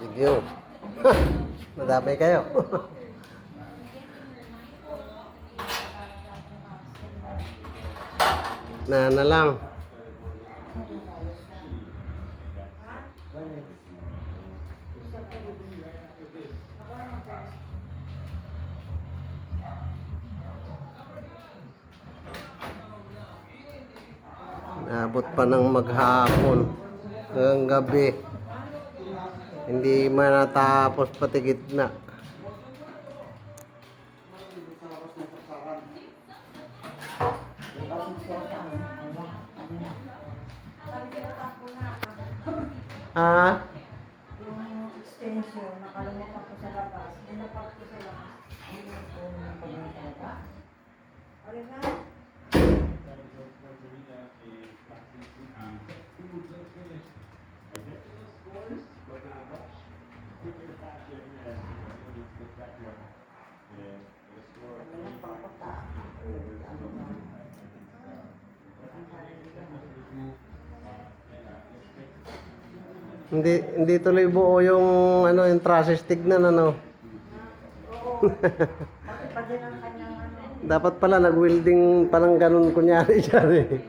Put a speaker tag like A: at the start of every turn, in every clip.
A: Video. Madami kayo. Na lang. Naabot pa ng maghapon hanggang gabi. Hindi man natapos pati gitna. Ah?
B: Yung extension, nakalimutan ko sa labas. Nilapag ko sa labas. Ayun po, napag-talaga. Alin na?
A: Hindi tuloy buo yung ano yung trusses tignan ano.
B: Oo. Bakit pa din ang kanyang ano?
A: Dapat pala nag-welding parang ganun kunyari siya eh.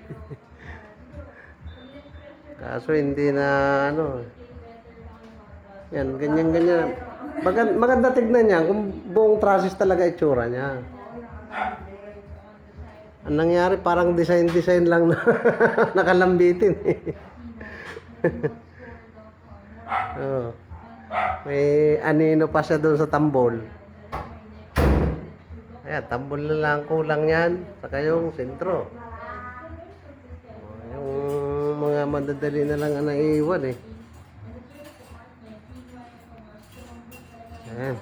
A: Kaso hindi na ano. Yan, ganyan. Maganda tignan niya kung buong trusses talaga itsura niya. Ang nangyari parang design lang na nakalambitin eh. Oh. May anino pa siya doon sa tambol. Ayan, tambol na lang kulang yan. Saka yung sentro. Yung mga madadali na lang ang naiiwan eh. Ayan.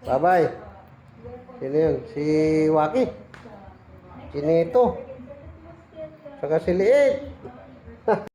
A: Bye-bye. Sino yun? Si Waki. Si Nito. Saka si Liit.